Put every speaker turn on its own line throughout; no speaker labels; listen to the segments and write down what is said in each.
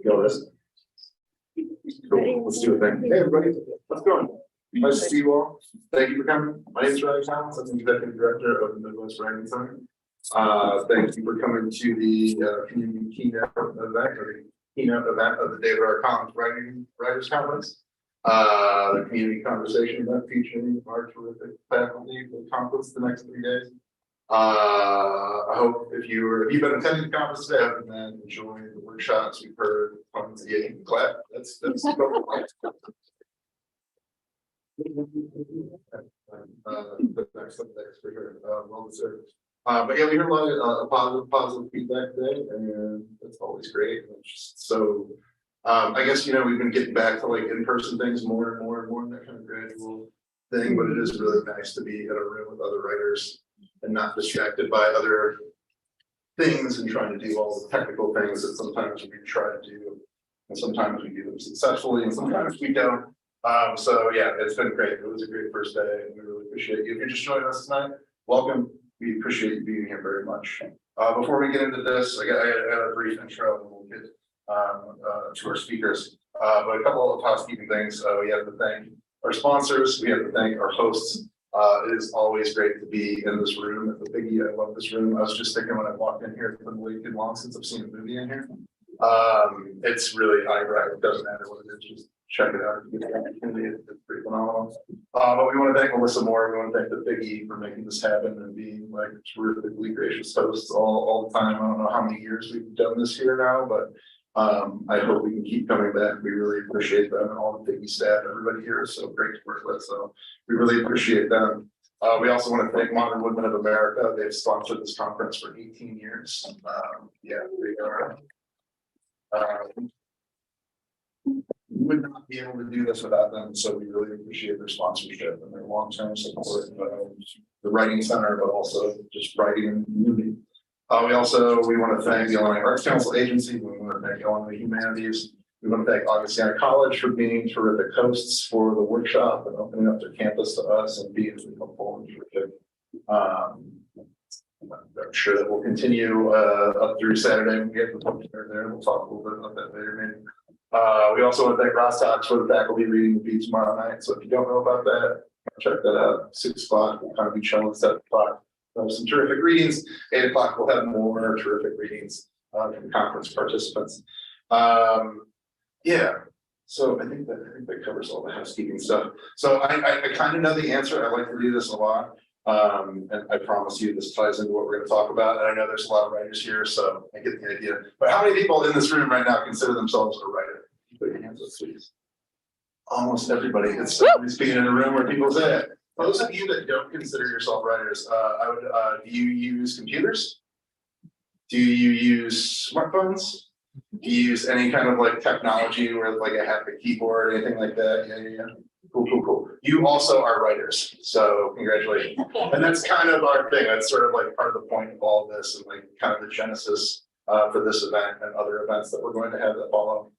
Go this. Cool. Let's do it then. Hey, everybody. What's going on? Nice to see you all. Thank you for coming. My name is Riley Thomas. I'm the Executive Director of the Midwest Writing Center. Thank you for coming to the community keynote event of the David R. Collins Writers Conference. The community conversation event featuring our terrific faculty for the conference the next 3 days. I hope if you've been attending the conference today and then enjoying the workshops we've heard from the class. That's the next for sure. Well deserved. But yeah, we heard a lot of positive feedback today, and that's always great. And just so I guess we've been getting back to like in-person things more and more and more, that kind of gradual thing. But it is really nice to be in a room with other writers and not distracted by other things and trying to do all the technical things that sometimes we try to do, and sometimes we do them successfully, and sometimes we don't. So yeah, it's been great. It was a great first day, and we really appreciate you. If you're just joining us tonight, welcome. We appreciate you being here very much. Before we get into this, I got a brief intro, and we'll get to our speakers. But a couple of housekeeping things. We have to thank our sponsors. We have to thank our hosts. It is always great to be in this room at the Biggie. I love this room. I was just thinking when I walked in here, it's been way too long since I've seen a movie in here. It's really it doesn't matter what it is, just check it out. You get the opportunity. It's pretty phenomenal. But we want to thank Melissa Moore. We want to thank the Biggie for making this happen and being like terrifically gracious hosts all the time. I don't know how many years we've done this here now, but I hope we can keep coming back. We really appreciate them and all the Biggie staff. Everybody here is so great to work with. So we really appreciate them. We also want to thank Modern Woodmen of America. They've sponsored this conference for 18 years. Yeah, they are. We would not be able to do this without them. So we really appreciate their sponsorship and their long-term support of the Writing Center, but also just writing in the community. We want to thank the Illinois Arts Council Agency. We want to thank Illinois Humanities. We want to thank Augustana College for being terrific hosts for the workshop and opening up their campus to us and being really helpful and terrific. I'm sure that we'll continue up through Saturday when we get the book there. We'll talk a little bit about that later, maybe. We also want to thank Ross Talks for the faculty reading the beat tomorrow night. So if you don't know about that, check that out. 6 o'clock, we'll kind of be chilling. 7 o'clock. Some terrific readings. 8 o'clock, we'll have more terrific readings from conference participants. Yeah, so I think that covers all the housekeeping stuff. So I kind of know the answer. I like to do this a lot. And I promise you this ties into what we're going to talk about. And I know there's a lot of writers here, so I get the idea. But how many people in this room right now consider themselves a writer? Put your hands up, please. Almost everybody. It's so nice being in a room where people say it. Those of you that don't consider yourself writers, do you use computers? Do you use smartphones? Do you use any kind of like technology where like I have a keyboard or anything like that? Yeah. Cool. You also are writers, so congratulations. And that's kind of our thing. That's sort of like part of the point of all of this and like kind of the genesis for this event and other events that we're going to have that follow.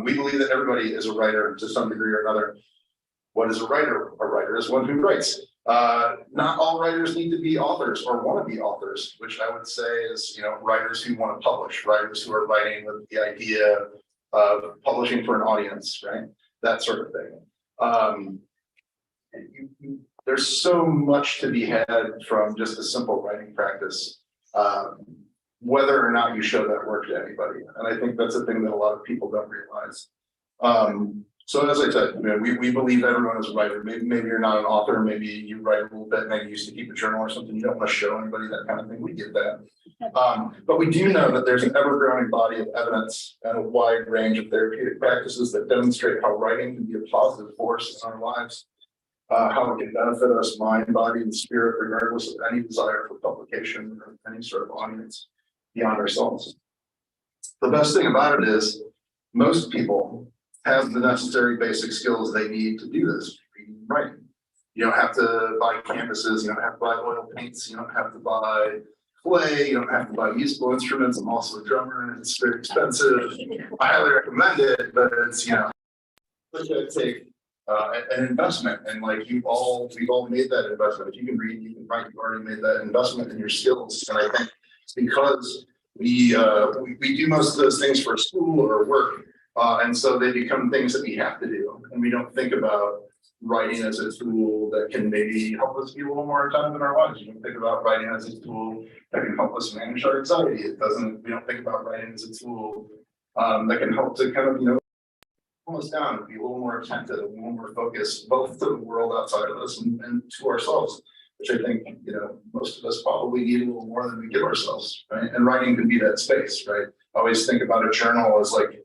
We believe that everybody is a writer to some degree or another. What is a writer? A writer is one who writes. Not all writers need to be authors or want to be authors, which I would say is, writers who want to publish, writers who are writing with the idea of publishing for an audience, right? That sort of thing. There's so much to be had from just a simple writing practice, whether or not you show that work to anybody. And I think that's a thing that a lot of people don't realize. So as I said, we believe everyone is a writer. Maybe you're not an author, maybe you write a little bit, maybe you used to keep a journal or something. You don't want to show anybody that kind of thing. We get that. But we do know that there's an ever-growing body of evidence and a wide range of therapeutic practices that demonstrate how writing can be a positive force in our lives, how it can benefit us, mind, body, and spirit, regardless of any desire for publication or any sort of audience beyond ourselves. The best thing about it is most people have the necessary basic skills they need to do this, reading and writing. You don't have to buy canvases, you don't have to buy oil paints, you don't have to buy clay, you don't have to buy musical instruments. I'm also a drummer and it's very expensive. I highly recommend it, but it's, it's going to take an investment. And like we've all made that investment. If you can read, you can write, you've already made that investment in your skills. And I think it's because we do most of those things for school or work, and so they become things that we have to do, and we don't think about writing as a tool that can maybe help us be a little more attentive in our lives. We don't think about writing as a tool that can help us manage our anxiety. We don't think about writing as a tool that can help to kind of, calm us down and be a little more attentive, a little more focused, both to the world outside of us and to ourselves, which I think, most of us probably need a little more than we give ourselves, right? And writing can be that space, right? I always think about a journal as like,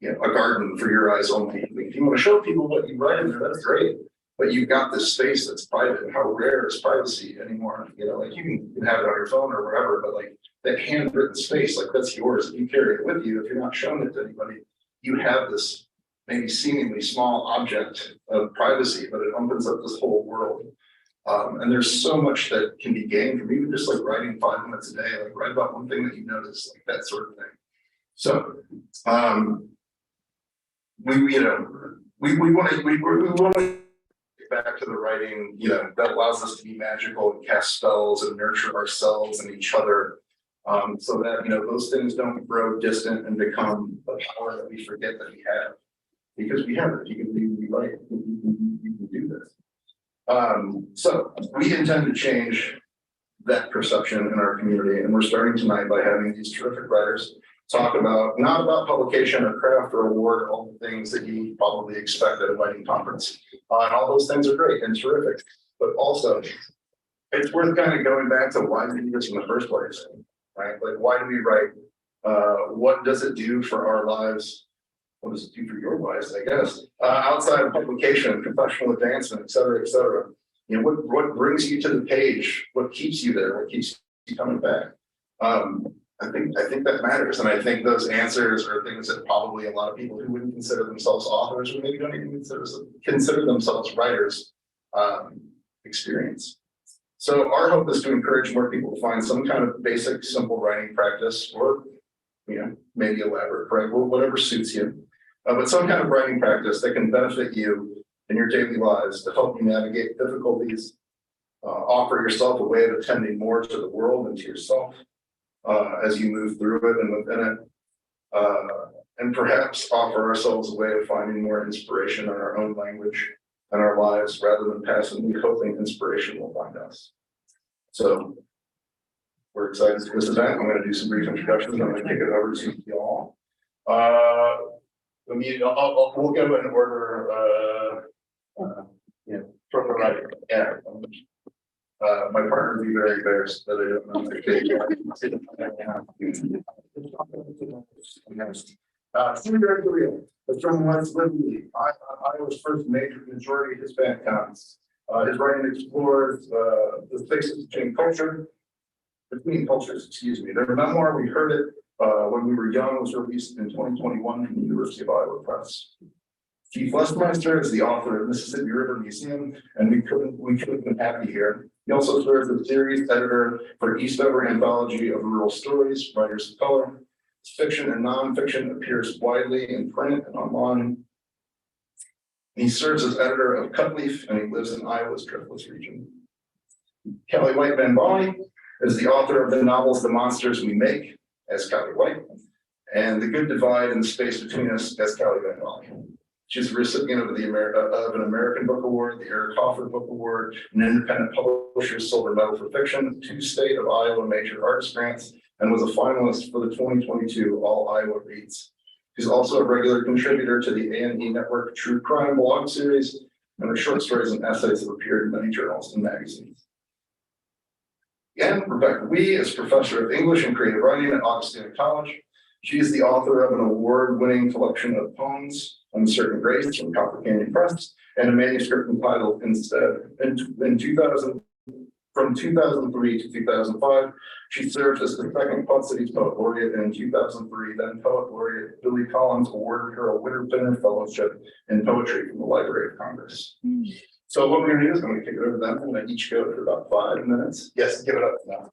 a garden for your eyes only. If you want to show people what you write in there, that's great. But you've got this space that's private. And how rare is privacy anymore? Like you can have it on your phone or wherever, but like that handwritten space, like that's yours. You carry it with you. If you're not showing it to anybody, you have this maybe seemingly small object of privacy, but it opens up this whole world. And there's so much that can be gained from even just like writing 5 minutes a day, like write about one thing that you notice, like that sort of thing. So, we want to get back to the writing, that allows us to be magical and cast spells and nurture ourselves and each other, so that those things don't grow distant and become a power that we forget that we have, because we have it. You can be right. You can do this. So we intend to change that perception in our community, and we're starting tonight by having these terrific writers talk about, not about publication or craft or award, all the things that you probably expect at a writing conference. And all those things are great and terrific, but also it's worth kind of going back to why we do this in the first place, right? Like, why do we write? What does it do for our lives? What does it do for your lives, I guess? Outside of publication, professional advancement, et cetera, et cetera. What brings you to the page? What keeps you there? What keeps you coming back? I think that matters, and I think those answers are things that probably a lot of people who wouldn't consider themselves authors, or maybe don't even consider themselves writers, experience. So our hope is to encourage more people to find some kind of basic, simple writing practice, or maybe elaborate, right? Whatever suits you, but some kind of writing practice that can benefit you in your daily lives, to help you navigate difficulties, offer yourself a way of attending more to the world and to yourself, as you move through it and within it, and perhaps offer ourselves a way of finding more inspiration in our own language and our lives, rather than passively hoping inspiration will find us. So we're excited for this event. I'm going to do some brief introductions. I'm going to kick it over to y'all. We'll go in order, from the right. Yeah. My partner would be very embarrassed that I don't know their page. It's from West Liberty, Iowa's first major majority Hispanic towns. His writing explores the spaces between cultures, excuse me. Their memoir, We Heard It When We Were Young, was released in 2021 from the University of Iowa Press. Keith Westmeister is the author of Mississippi River Museum, and we couldn't have been happy here. He also serves as series editor for Eastover Anthology of Rural Stories, Writers of Color. His fiction and nonfiction appears widely in print and online. He serves as editor of Cutleaf, and he lives in Iowa's Driftless region. Kelly White Van Bali is the author of the novels The Monsters We Make, as Kelly White, and The Good Divide and the Space Between Us, as Kelly Van Bali. She's a recipient of an American Book Award, the Eric Hoffer Book Award, an Independent Publishers Silver Medal for Fiction, 2 State of Iowa Major Artist Grants, and was a finalist for the 2022 All Iowa Reads. She's also a regular contributor to the A&E Network True Crime blog series, and her short stories and essays have appeared in many journals and magazines. Again, Rebecca Wee is professor of English and Creative Writing at Augustana College. She is the author of an award-winning collection of poems, Uncertain Grace, from Copper Canyon Press, and a manuscript entitled Instead. From 2003 to 2005, she served as the second Quad Cities Poet Laureate, and in 2003, then Poet Laureate Billy Collins awarded her a Winter Fellowship in Poetry from the Library of Congress. So what we're going to do is I'm going to kick it over to them. I'm going to each go for about 5 minutes. Yes, give it up now.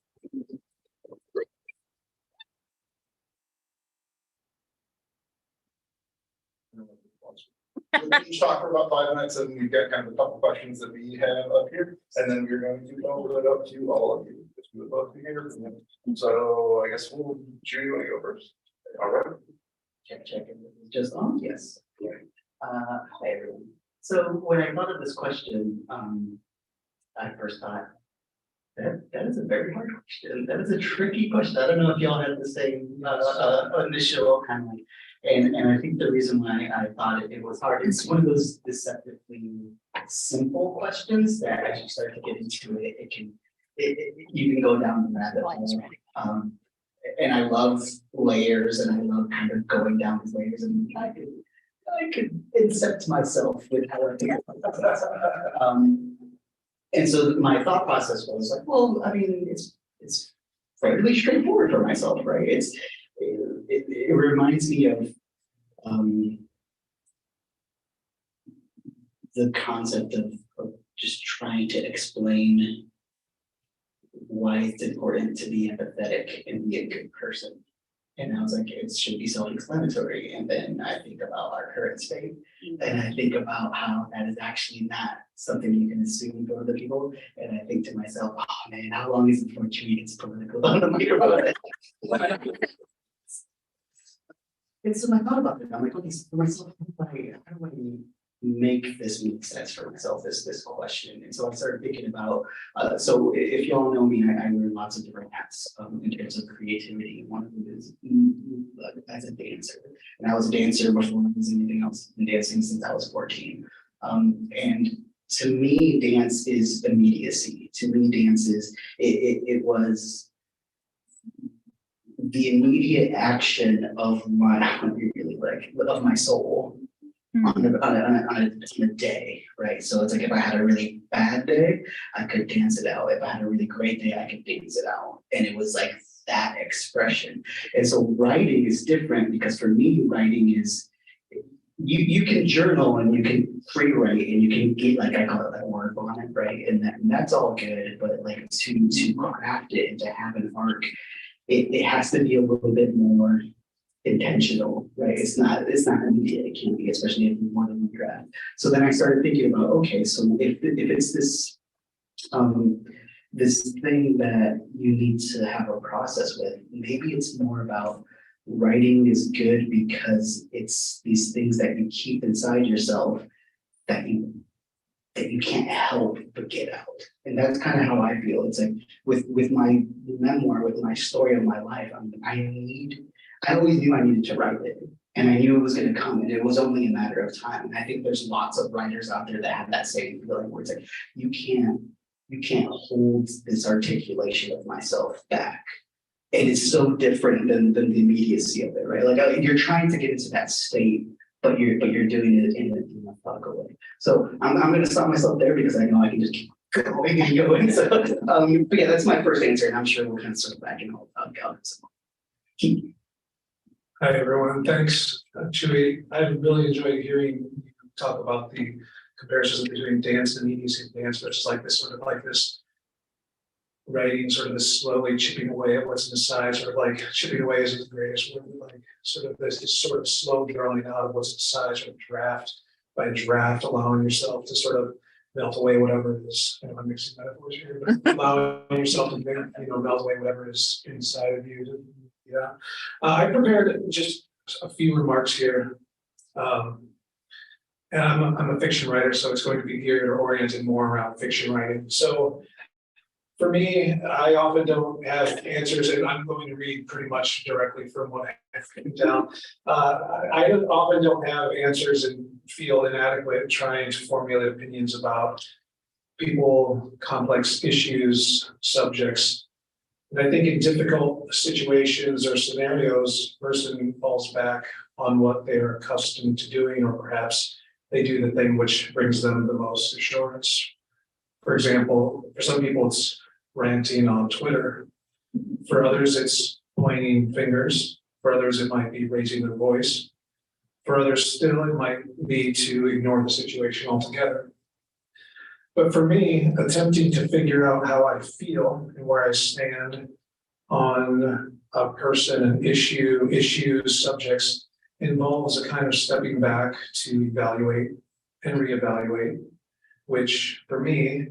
We'll each talk for about 5 minutes, and we've got kind of a couple questions that we have up here, and then we're going to open it up to all of you. Just we would love to hear from you. So I guess Judy, you want to go first? All right.
Check it. Just on, yes. Hi everyone. So when I thought of this question, I first thought that is a very hard question. That is a tricky question. I don't know if y'all had the same initial kind of like, and I think the reason why I thought it was hard, it's one of those deceptively simple questions that as you start to get into it, you can go down the rabbit hole. And I love layers, and I love kind of going down these layers, and I could incept myself with how I think about that. And so my thought process was like, well, I mean, it's fairly straightforward for myself, right? It reminds me of the concept of just trying to explain why it's important to be empathetic and be a good person. And I was like, it should be self-explanatory. And then I think about our current state, and I think about how that is actually not something you can assume for other people. And I think to myself, oh man, how long is it before Chewy gets political on the microphone? And so I thought about it. I'm like, okay, so for myself, how do I make this make sense for myself, this question? And so I started thinking about, so if y'all know me, I wear lots of different hats in terms of creativity. One of them is as a dancer. And I was a dancer before I was anything else. I've been dancing since I was 14. And to me, dance is immediacy. To me, dance is, it was the immediate action of my, of my soul. On a day, right? So it's like if I had a really bad day, I could dance it out. If I had a really great day, I could dance it out. And it was like that expression. And so writing is different, because for me, writing is, you can journal and you can free write and you can get, like I call it, like word vomit, right? And that's all good, but like to craft it and to have an arc, it has to be a little bit more intentional, right? It's not immediate. It can't be, especially if you want to draft. So then I started thinking about, okay, so if it's this this thing that you need to have a process with, maybe it's more about writing is good because it's these things that you keep inside yourself that you can't help but get out. And that's kind of how I feel. It's like with my memoir, with my story of my life, I always knew I needed to write it, and I knew it was going to come, and it was only a matter of time. And I think there's lots of writers out there that have that same feeling, where it's like, you can't hold this articulation of myself back. And it's so different than the immediacy of it, right? Like you're trying to get into that state, but you're doing it in a methodical way. So I'm going to stop myself there, because I know I can just keep going and going. So, but yeah, that's my first answer, and I'm sure we'll kind of circle back and I'll go. So,
Hi, everyone. Thanks, Chewy. I really enjoyed hearing you talk about the comparisons between dance and immediacy of dance, which is like this writing, sort of this slowly chipping away at what's inside, sort of like chipping away isn't the greatest word, like sort of this sort of slow drawing out of what's inside, sort of draft by draft, allowing yourself to sort of melt away whatever it is. I'm mixing metaphors here, but allowing yourself to melt away whatever is inside of you. Yeah, I prepared just a few remarks here. And I'm a fiction writer, so it's going to be geared or oriented more around fiction writing. So for me, I often don't have answers, and I'm going to read pretty much directly from what I've written down. I often don't have answers and feel inadequate trying to formulate opinions about people, complex issues, subjects. And I think in difficult situations or scenarios, a person falls back on what they're accustomed to doing, or perhaps they do the thing which brings them the most assurance. For example, for some people, it's ranting on Twitter. For others, it's pointing fingers. For others, it might be raising their voice. For others, still, it might be to ignore the situation altogether. But for me, attempting to figure out how I feel and where I stand on a person, an issue, issues, subjects, involves a kind of stepping back to evaluate and reevaluate, which for me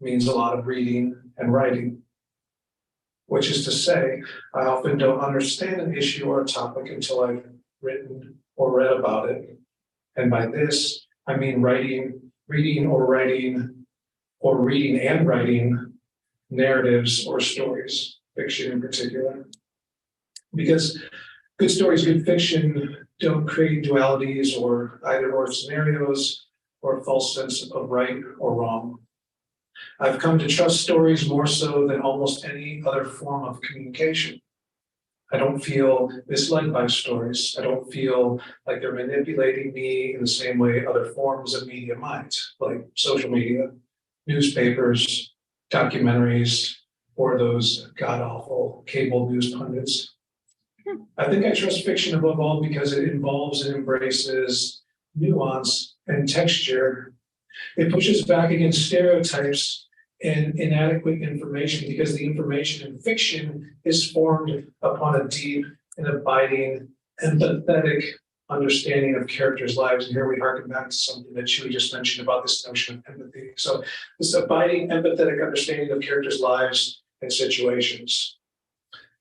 means a lot of reading and writing. which is to say, I often don't understand an issue or a topic until I've written or read about it. And by this, I mean reading and writing narratives or stories, fiction in particular. Because good stories, good fiction don't create dualities or either or scenarios or a false sense of right or wrong. I've come to trust stories more so than almost any other form of communication. I don't feel misled by stories. I don't feel like they're manipulating me in the same way other forms of media might, like social media, newspapers, documentaries, or those god-awful cable news pundits. I think I trust fiction above all because it involves and embraces nuance and texture. It pushes back against stereotypes and inadequate information because the information in fiction is formed upon a deep and abiding, empathetic understanding of characters' lives. And here we harken back to something that Chewy just mentioned about this notion of empathy. So this abiding, empathetic understanding of characters' lives and situations.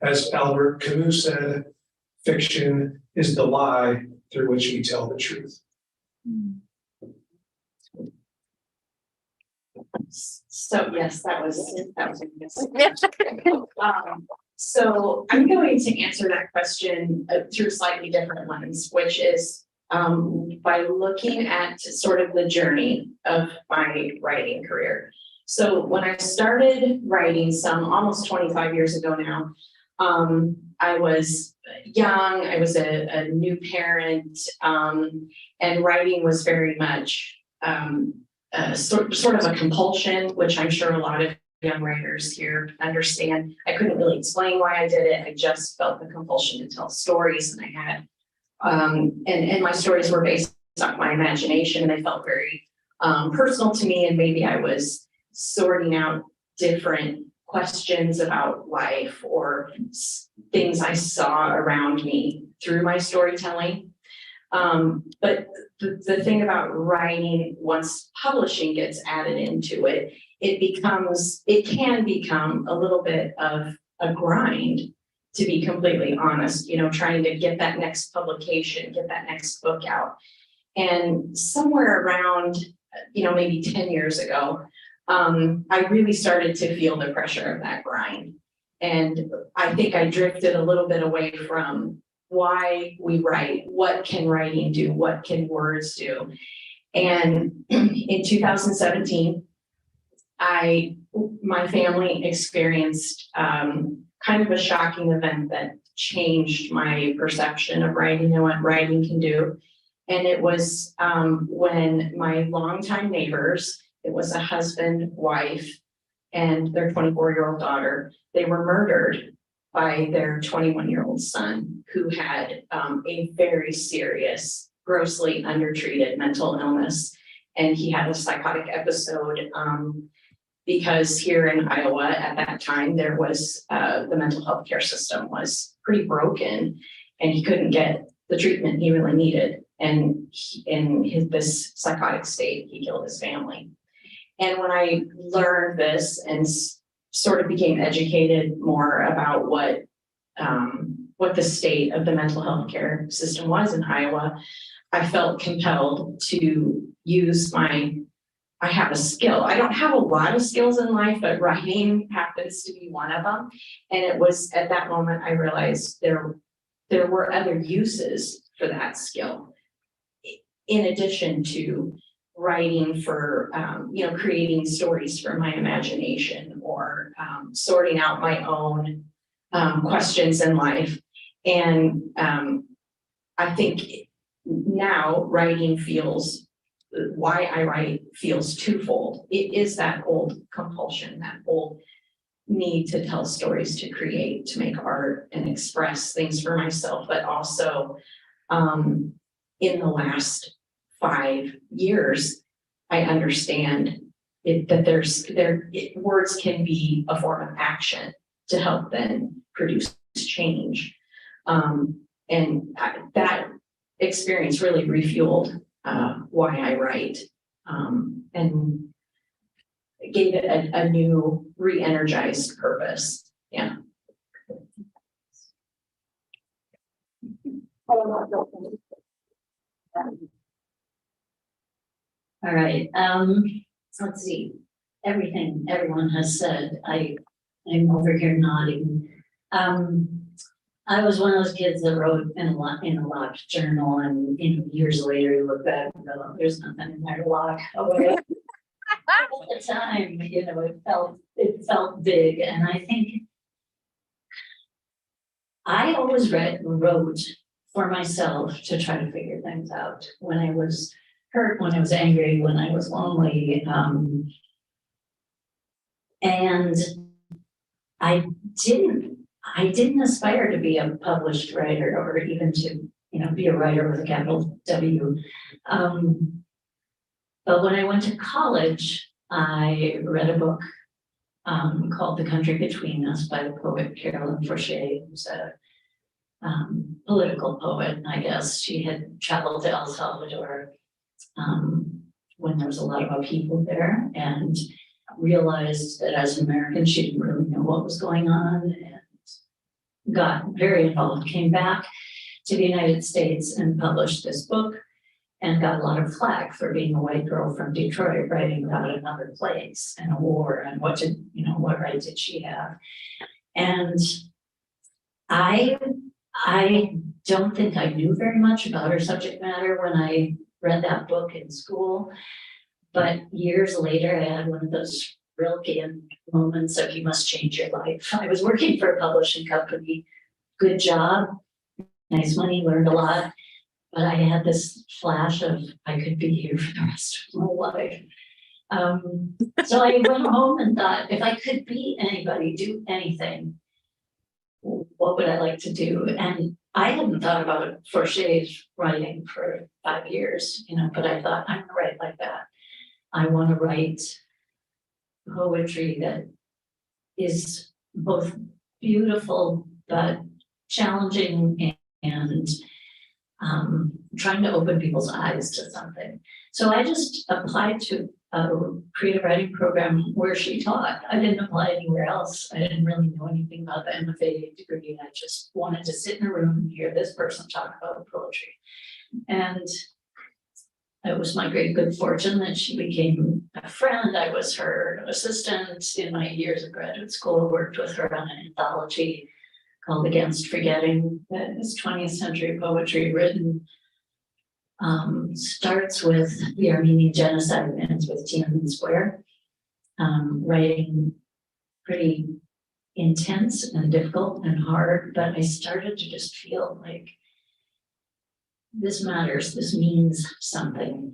As Albert Camus said, fiction is the lie through which we tell the truth.
So yes, that was a yes. So I'm going to answer that question through a slightly different lens, which is by looking at sort of the journey of my writing career. So when I started writing almost 25 years ago now, I was young, I was a new parent, and writing was very much sort of a compulsion, which I'm sure a lot of young writers here understand. I couldn't really explain why I did it. I just felt the compulsion to tell stories, and I had, and my stories were based on my imagination, and they felt very personal to me. And maybe I was sorting out different questions about life or things I saw around me through my storytelling. But the thing about writing, once publishing gets added into it, it can become a little bit of a grind, to be completely honest, trying to get that next publication, get that next book out. And somewhere around, maybe 10 years ago, I really started to feel the pressure of that grind. And I think I drifted a little bit away from why we write, what can writing do, what can words do. And in 2017, my family experienced kind of a shocking event that changed my perception of writing and what writing can do. And it was when my longtime neighbors, it was a husband, wife, and their 24-year-old daughter, they were murdered by their 21-year-old son, who had a very serious, grossly undertreated mental illness. And he had a psychotic episode because here in Iowa at that time, there was the mental health care system was pretty broken, and he couldn't get the treatment he really needed. And in this psychotic state, he killed his family. And when I learned this and sort of became educated more about what the state of the mental health care system was in Iowa, I felt compelled to use I have a skill. I don't have a lot of skills in life, but writing happens to be one of them. And it was at that moment I realized there were other uses for that skill, in addition to writing for, creating stories from my imagination, or sorting out my own questions in life. And I think now writing why I write feels twofold. It is that old compulsion, that old need to tell stories, to create, to make art and express things for myself, but also in the last 5 years, I understand that words can be a form of action to help then produce change. And that experience really refueled why I write, and gave it a new re-energized purpose. Yeah.
All right, let's see, everyone has said, I'm over here nodding. I was one of those kids that wrote in a locked journal, and years later you look back and go, there's nothing in there to lock away. At the time, it felt big, and I think I always wrote for myself to try to figure things out when I was hurt, when I was angry, when I was lonely. And I didn't aspire to be a published writer or even to, be a writer with a capital W. But when I went to college, I read a book called The Country Between Us by the poet Carolyn Forshey, who's a political poet, I guess. She had traveled to El Salvador when there was a lot of upheaval there, and realized that as an American, she didn't really know what was going on, and got very involved, came back to the United States and published this book, and got a lot of flack for being a white girl from Detroit writing about another place and a war and what right did she have. And I don't think I knew very much about her subject matter when I read that book in school. But years later, I had one of those Rilkean moments of you must change your life. I was working for a publishing company, good job, nice money, learned a lot. But I had this flash of I could be here for the rest of my life. So I went home and thought, if I could be anybody, do anything, what would I like to do? And I hadn't thought about Forshay's writing for 5 years, but I thought, I'm gonna write like that. I want to write poetry that is both beautiful but challenging and trying to open people's eyes to something. So I just applied to a creative writing program where she taught. I didn't apply anywhere else. I didn't really know anything about the MFA degree. I just wanted to sit in a room and hear this person talk about poetry. And it was my great good fortune that she became a friend. I was her assistant in my years of graduate school, worked with her on an anthology called Against Forgetting, that is 20th century poetry written, starts with the Armenian genocide and ends with Tiananmen Square, writing pretty intense and difficult and hard, but I started to just feel like this matters, this means something.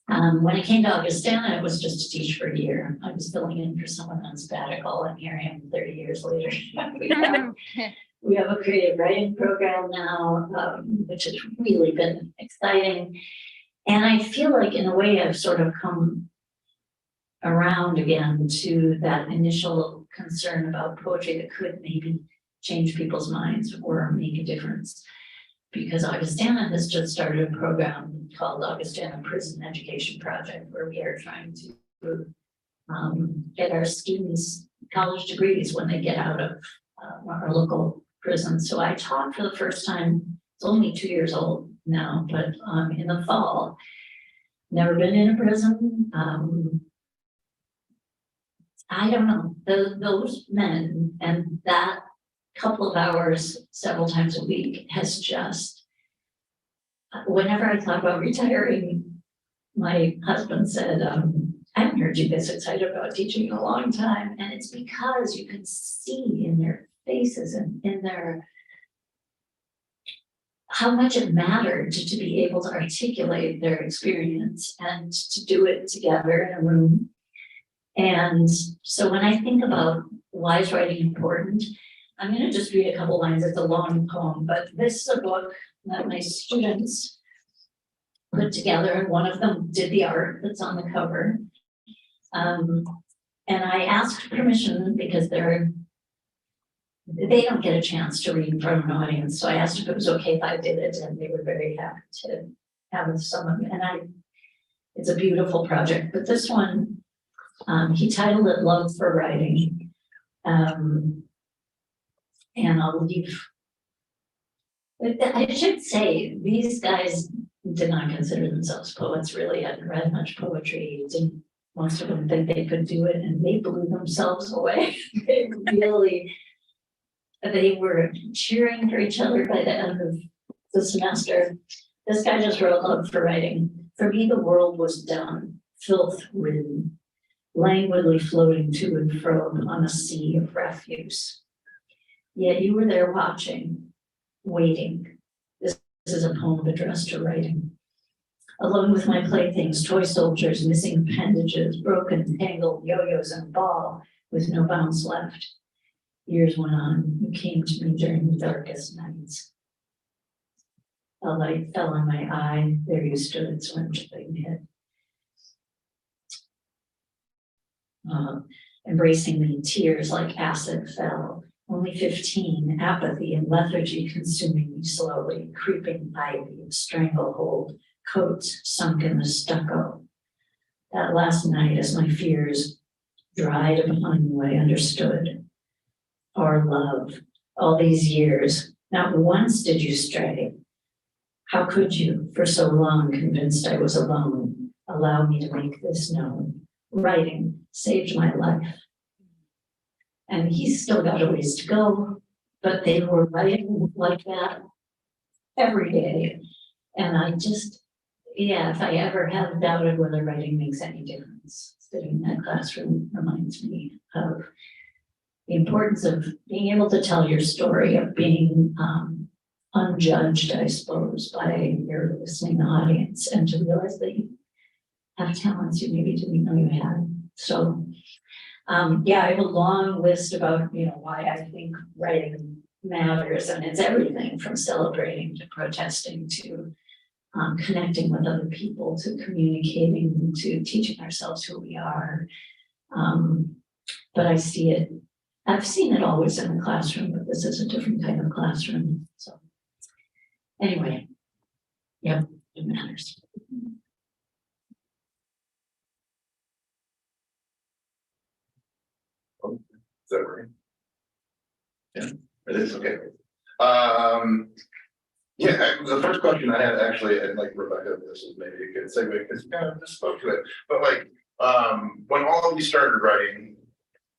When I came to Augustana, it was just to teach for a year. I was filling in for someone on sabbatical, and here I am 30 years later. We have a creative writing program now, which has really been exciting. And I feel like in a way I've sort of come around again to that initial concern about poetry that could maybe change people's minds or make a difference. Because Augustana has just started a program called Augustana Prison Education Project, where we are trying to get our students college degrees when they get out of our local prison. So I taught for the first time, it's only 2 years old now, but in the fall, never been in a prison. I don't know, those men and that couple of hours several times a week has just, whenever I thought about retiring, my husband said, I haven't heard you this excited about teaching in a long time. And it's because you can see in their faces and in their, how much it mattered to be able to articulate their experience and to do it together in a room. And so when I think about why is writing important, I'm going to just read a couple lines. It's a long poem, but this is a book that my students put together, and one of them did the art that's on the cover. And I asked permission because they don't get a chance to read in front of an audience. So I asked if it was okay if I did it, and they were very happy to have someone. And it's a beautiful project, but this one, he titled it Love for Writing. And I'll leave But I should say, these guys did not consider themselves poets, really hadn't read much poetry, didn't, most of them think they could do it, and they blew themselves away. They really, they were cheering for each other by the end of the semester. This guy just wrote love for writing. For me, the world was done, filth ridden, languidly floating to and fro on a sea of refuse. Yet you were there watching, waiting. This is a poem addressed to writing. Alone with my playthings, toy soldiers, missing appendages, broken, tangled yo-yos and a ball with no bounce left. Years went on, you came to me during the darkest nights. A light fell on my eye, there you stood, swim-chipping head. Embracing me, tears like acid fell. Only 15, apathy and lethargy consuming me slowly, creeping ivy, stranglehold, coats sunk in the stucco. That last night, as my fears dried upon you, I understood. Our love, all these years, not once did you stray. How could you, for so long convinced I was alone, allow me to make this known? Writing saved my life. And he's still got a ways to go, but they were writing like that every day. And I just, yeah, if I ever have doubted whether writing makes any difference, sitting in that classroom reminds me of the importance of being able to tell your story, of being unjudged, I suppose, by your listening audience, and to realize that you have talents you maybe didn't know you had. So yeah, I have a long list about, why I think writing matters, and it's everything from celebrating to protesting to connecting with other people to communicating to teaching ourselves who we are. But I've seen it always in the classroom, but this is a different kind of classroom. So anyway, yep, it matters.
Is that right? Yeah, it is, okay. Yeah, the first question I had actually, and like Rebecca, this is maybe a good segue because you kind of just spoke to it, but like, when all of you started writing,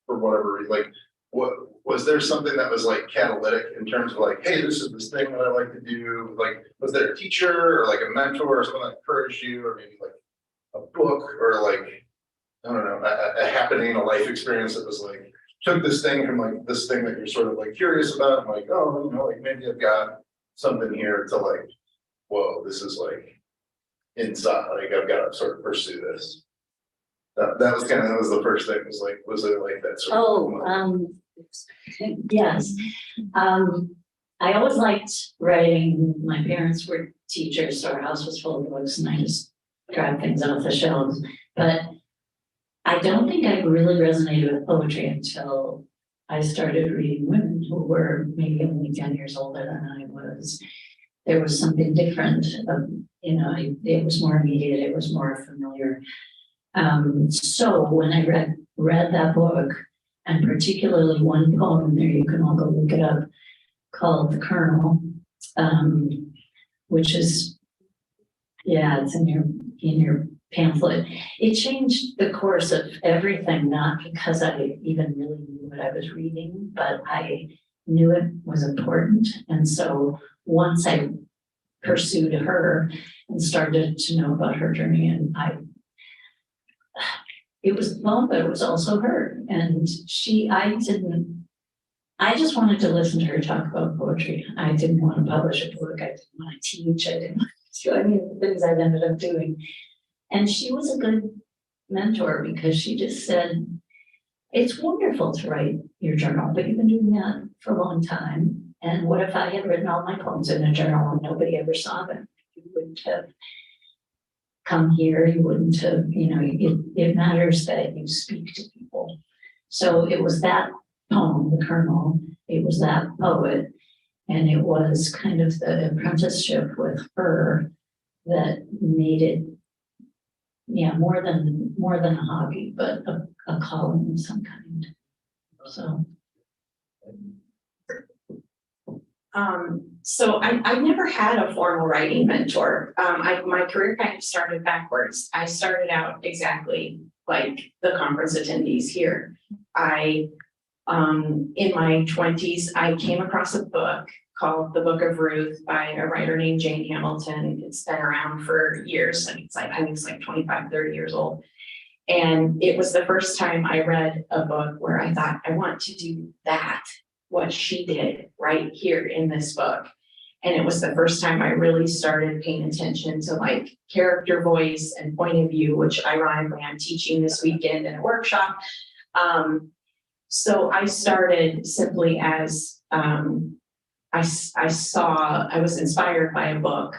for whatever reason, like, what was there something that was like catalytic in terms of like, hey, this is this thing that I like to do? Like, was there a teacher or like a mentor or someone that encouraged you, or maybe like a book or like, I don't know, a happening, a life experience that was like, took this thing from like this thing that you're sort of like curious about, and like, oh, like maybe I've got something here to like, whoa, this is like inside, like I've got to sort of pursue this. That was the first thing, was it like that sort of
yes. I always liked writing. My parents were teachers, so our house was full of books, and I just grabbed things off the shelves. But I don't think I really resonated with poetry until I started reading women who were maybe only 10 years older than I was. There was something different, it was more immediate, it was more familiar. So when I read that book, and particularly one poem in there, you can all go look it up, called The Colonel, which is, it's in your pamphlet. It changed the course of everything, not because I even really knew what I was reading, but I knew it was important. And so once I pursued her and started to know about her journey, and it was the poem, but it was also her. And I just wanted to listen to her talk about poetry. I didn't want to publish a book. I didn't want to teach. I didn't want to do any of the things I've ended up doing. And she was a good mentor because she just said, it's wonderful to write your journal, but you've been doing that for a long time. And what if I had written all my poems in a journal and nobody ever saw them? You wouldn't have come here, you wouldn't have, it matters that you speak to people. So it was that poem, The Colonel, it was that poet, and it was kind of the apprenticeship with her that made it, more than a hobby, but a calling of some kind. So
So I never had a formal writing mentor. My career kind of started backwards. I started out exactly like the conference attendees here. In my 20s, I came across a book called The Book of Ruth by a writer named Jane Hamilton. It's been around for years. I think it's like 25, 30 years old. And it was the first time I read a book where I thought, I want to do that, what she did right here in this book. And it was the first time I really started paying attention to like character voice and point of view, which ironically I'm teaching this weekend in a workshop. So I started simply as I was inspired by a book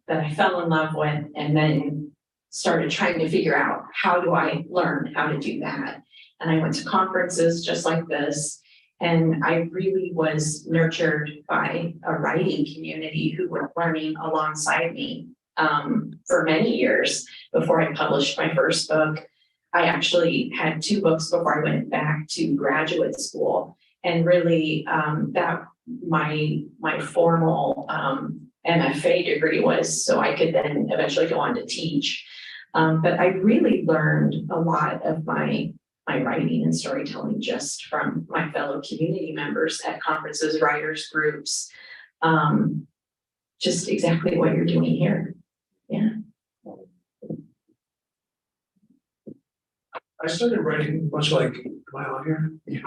that I fell in love with, and then started trying to figure out how do I learn how to do that. And I went to conferences just like this, and I really was nurtured by a writing community who were learning alongside me for many years before I published my first book. I actually had 2 books before I went back to graduate school, and really that my formal MFA degree was so I could then eventually go on to teach. But I really learned a lot of my writing and storytelling just from my fellow community members at conferences, writers groups, just exactly what you're doing here. Yeah.
I started writing much like, am I on here? Yeah.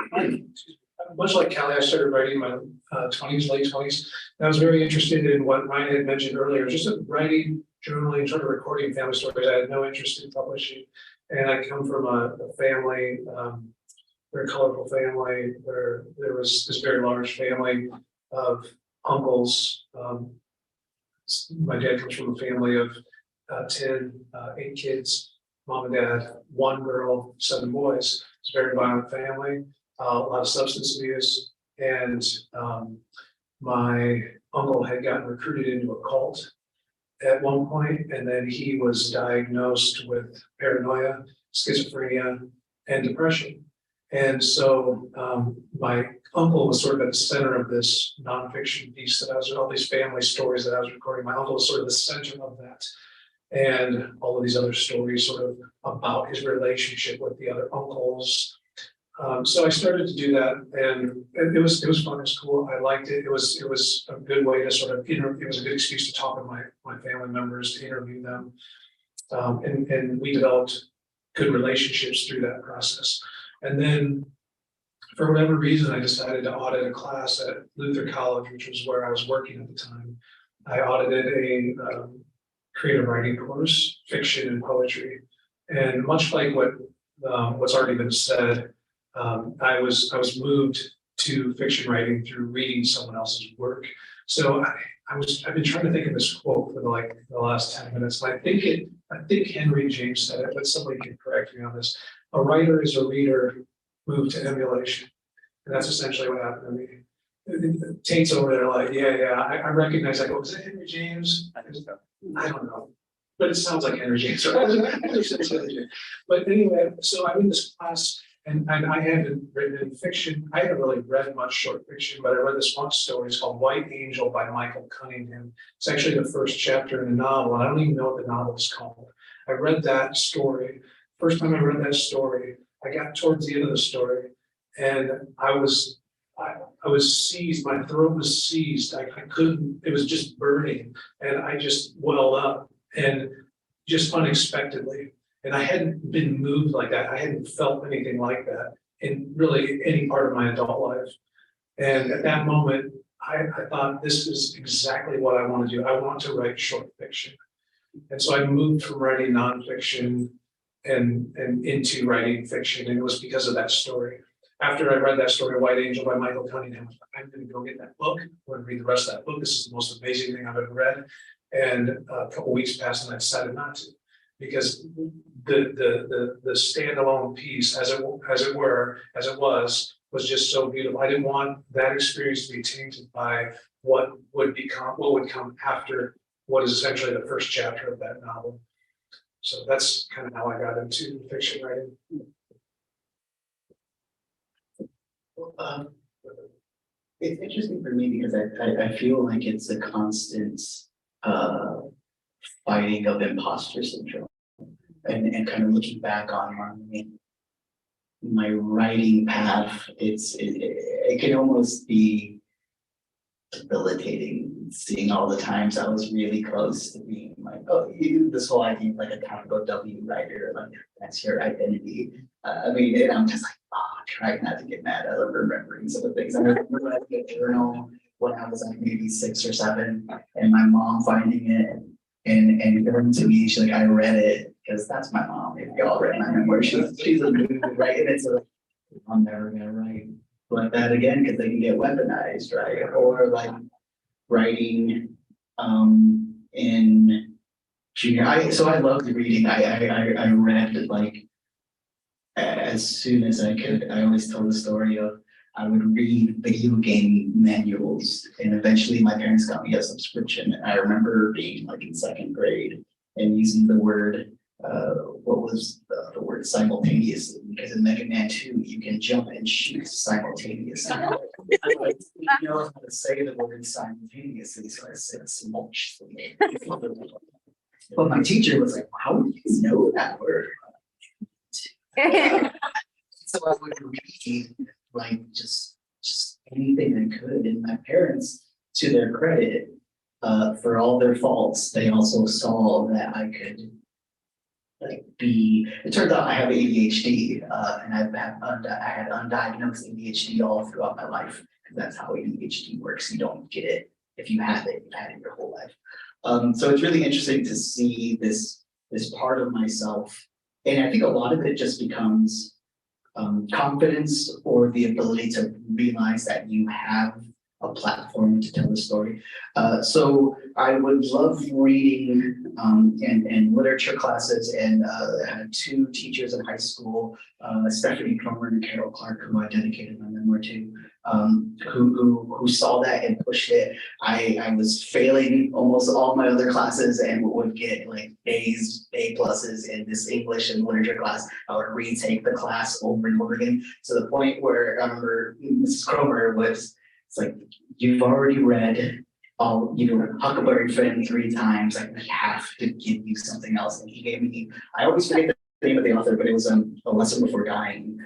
Much like Callie, I started writing in my 20s, late 20s. And I was very interested in what Ryan had mentioned earlier, just writing, journaling, sort of recording family stories. I had no interest in publishing. And I come from a family, very colorful family, where there was this very large family of uncles. My dad comes from a family of 8 kids. Mom and dad, 1 girl, 7 boys. It's a very violent family, a lot of substance abuse. And my uncle had gotten recruited into a cult at one point, and then he was diagnosed with paranoia, schizophrenia, and depression. And so my uncle was sort of at the center of this nonfiction piece that I was, all these family stories that I was recording. My uncle was sort of the center of that. And all of these other stories sort of about his relationship with the other uncles. So I started to do that, and it was fun. It was cool. I liked it. It was a good way to sort of it was a good excuse to talk with my family members, to interview them, and we developed good relationships through that process. And then, for whatever reason, I decided to audit a class at Luther College, which was where I was working at the time. I audited a creative writing course, fiction and poetry. And much like what's already been said, I was moved to fiction writing through reading someone else's work. So I've been trying to think of this quote for the last 10 minutes. And I think Henry James said it, but somebody can correct me on this. A writer is a reader moved to emulation. And that's essentially what happened to me. Tate's over there like, yeah, I recognize, I go, is that Henry James? I don't know, but it sounds like Henry James. But anyway, so I'm in this class, and I hadn't written in fiction. I hadn't really read much short fiction, but I read this one story. It's called White Angel by Michael Cunningham. It's actually the first chapter in a novel, and I don't even know what the novel is called. I read that story. First time I read that story, I got towards the end of the story, and I was seized, my throat was seized. I couldn't, it was just burning, and I just welled up, and just unexpectedly. And I hadn't been moved like that. I hadn't felt anything like that in really any part of my adult life. And at that moment, I thought, this is exactly what I want to do. I want to write short fiction. And so I moved from writing nonfiction and into writing fiction. And it was because of that story. After I read that story, White Angel by Michael Cunningham, I'm going to go get that book. I'm going to read the rest of that book. This is the most amazing thing I've ever read. And a couple weeks passed, and I decided not to, because the standalone piece, as it was just so beautiful. I didn't want that experience to be tainted by what would come after what is essentially the first chapter of that novel. So that's kind of how I got into fiction writing.
It's interesting for me because I feel like it's a constant fighting of imposter syndrome. And kind of looking back on my writing path, it can almost be debilitating seeing all the times I was really close to being like, oh, you this whole idea of like a capital W writer, like that's your identity. I mean, and I'm just like, oh, trying not to get mad at remembering some of the things. I remember writing a journal when I was like maybe 6 or 7, and my mom finding it and giving it to me. She's like, I read it because that's my mom. If y'all read my memoir, she's a movie, right? And it's like, I'm never gonna write like that again because they can get weaponized, right? Or like writing in junior high. So I loved reading. I read like as soon as I could. I always tell the story of I would read video game manuals, and eventually my parents got me a subscription. And I remember being like in 2nd grade and using the word what was the word simultaneously, because in Mega Man 2 you can jump and shoot simultaneously. I didn't know how to say the word simultaneously, so I said simultaneously. But my teacher was like, how do you know that word? So I would read like just anything I could, and my parents, to their credit, for all their faults, they also saw that I could like be. It turns out I have ADHD, and I had undiagnosed ADHD all throughout my life, because that's how ADHD works. You don't get it if you have it. You've had it your whole life. So it's really interesting to see this part of myself, and I think a lot of it just becomes confidence, or the ability to realize that you have a platform to tell a story. So I would love reading in literature classes, and I had 2 teachers in high school, Stephanie Cromer and Carol Clark, who I dedicated my memoir to, who saw that and pushed it. I was failing almost all my other classes and would get like A's, A pluses in this English and literature class. I would retake the class over and over again, to the point where I remember Mrs. Cromer was, it's like, you've already read all, Huckleberry Finn 3 times. Like, we have to give you something else. And he gave me, I always forget the name of the author, but it was A Lesson Before Dying,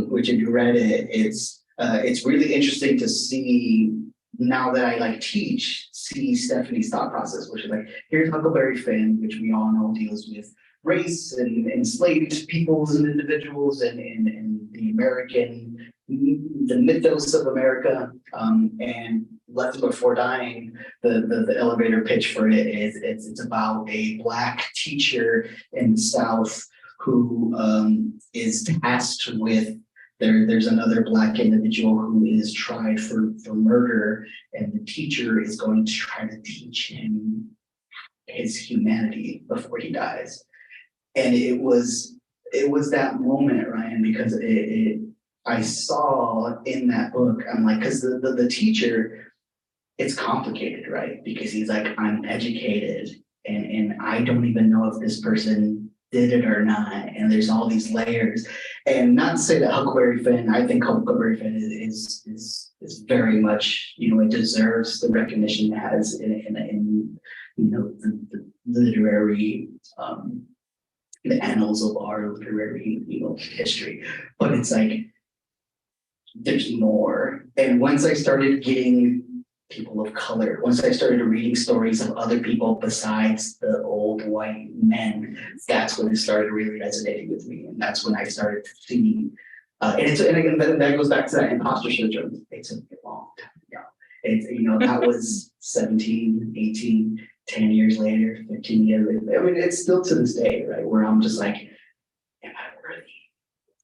which if you read it, it's really interesting to see, now that I like teach, see Stephanie's thought process, which is like, here's Huckleberry Finn, which we all know deals with race and enslaved peoples and individuals and the American, the mythos of America, and Lesson Before Dying, the elevator pitch for it is it's about a Black teacher in the South who is tasked with, there's another Black individual who is tried for murder, and the teacher is going to try to teach him his humanity before he dies. And it was that moment, Ryan, because I saw in that book, I'm like, because the teacher, it's complicated, right? Because he's like, I'm educated, and I don't even know if this person did it or not. And there's all these layers. And not to say that Huckleberry Finn, I think Huckleberry Finn is very much, it deserves the recognition it has in the literary the annals of our literary history. But it's like, there's more. And once I started getting people of color, once I started reading stories of other people besides the old white men, that's when it started really resonating with me. And that's when I started to see, and again, that goes back to that imposter syndrome. It took me a long time. That was 17, 18, 10 years later, 15 years later. I mean, it's still to this day, right? Where I'm just like, am I worthy?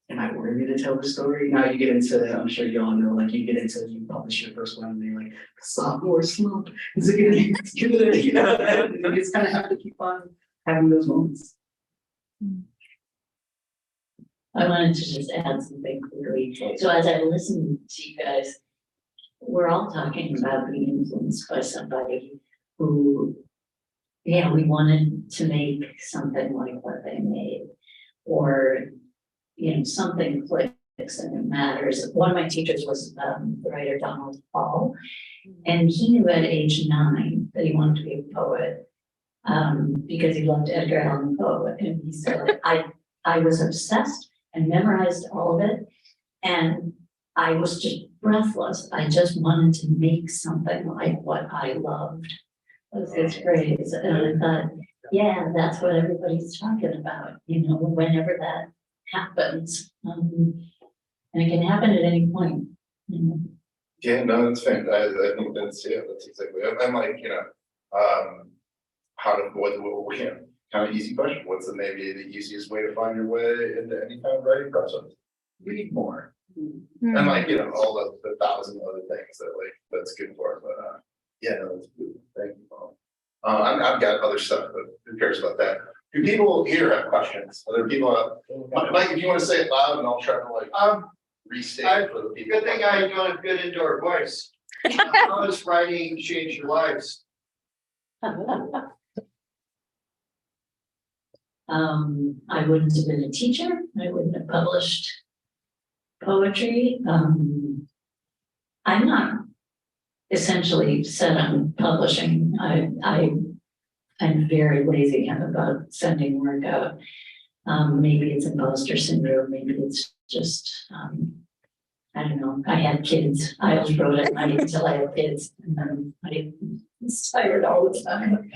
Am I worthy to tell the story? Now you get into, I'm sure you all know, like you get into, you publish your first one and you're like, sophomore slump, is it gonna be good? And you just kind of have to keep on having those moments.
I wanted to just add something quickly. So as I listened to you guys, we're all talking about being influenced by somebody who, we wanted to make something like what they made, or something clicked and it matters. One of my teachers was the writer Donald Hall, and he knew at age 9 that he wanted to be a poet because he loved Edgar Allan Poe. And he said, I was obsessed and memorized all of it, and I was just breathless. I just wanted to make something like what I loved. Was his phrase, and I thought, yeah, that's what everybody's talking about, you know, whenever that happens. And it can happen at any point, you know.
Yeah, no, that's fantastic. I think that's, yeah, that's exactly, I'm like, you know, how to, what, you know, kind of easy question. What's maybe the easiest way to find your way into any kind of writing process? Read more. And like, you know, all the thousand other things that like, that's good for it, but yeah, no, that's good. Thank you, Paul. I've got other stuff, but who cares about that? Do people here have questions? Are there people, Mike, if you want to say it loud and I'll try to like, restate for the people.
Good thing I don't have good indoor voice. How does writing change your lives?
I wouldn't have been a teacher. I wouldn't have published poetry. I'm not essentially set on publishing. I'm very lazy about sending work out. Maybe it's imposter syndrome. Maybe it's just, I don't know. I had kids. I always wrote at night until I had kids, and then I was tired all the time.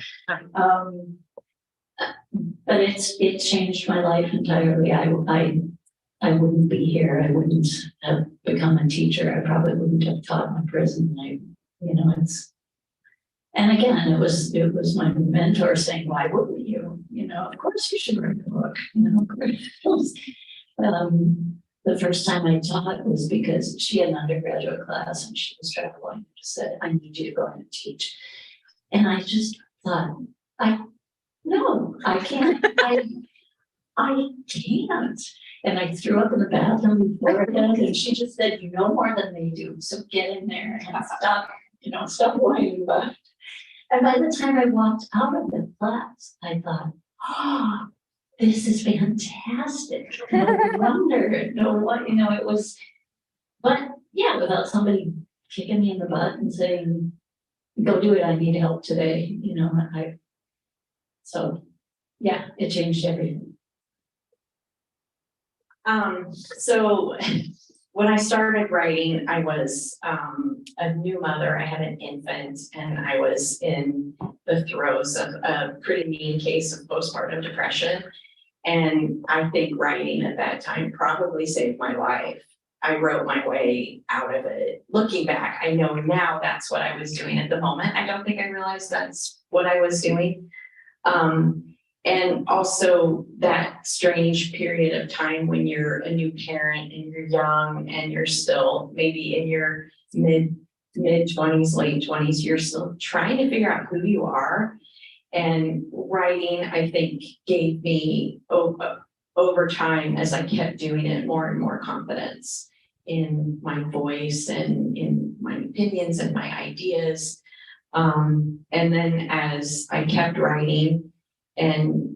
But it changed my life entirely. I wouldn't be here. I wouldn't have become a teacher. I probably wouldn't have taught in prison. You know, and again, it was my mentor saying, why wouldn't you? You know, of course you should write a book. You know, the first time I taught was because she had an undergraduate class and she was traveling and just said, I need you to go in and teach. And I just thought, no, I can't. I can't. And I threw up in the bathroom before it, and she just said, you know more than they do, so get in there and stop whining about it. And by the time I walked out of the class, I thought, oh, this is fantastic. No wonder, no what, you know, it was, but yeah, without somebody kicking me in the butt and saying, go do it, I need help today, you know, so yeah, it changed everything.
So when I started writing, I was a new mother. I had an infant and I was in the throes of a pretty mean case of postpartum depression. And I think writing at that time probably saved my life. I wrote my way out of it. Looking back, I know now that's what I was doing at the moment. I don't think I realized that's what I was doing. And also that strange period of time when you're a new parent and you're young and you're still maybe in your mid 20s, late 20s, you're still trying to figure out who you are. And writing, I think, gave me over time, as I kept doing it, more and more confidence in my voice and in my opinions and my ideas. And then as I kept writing, and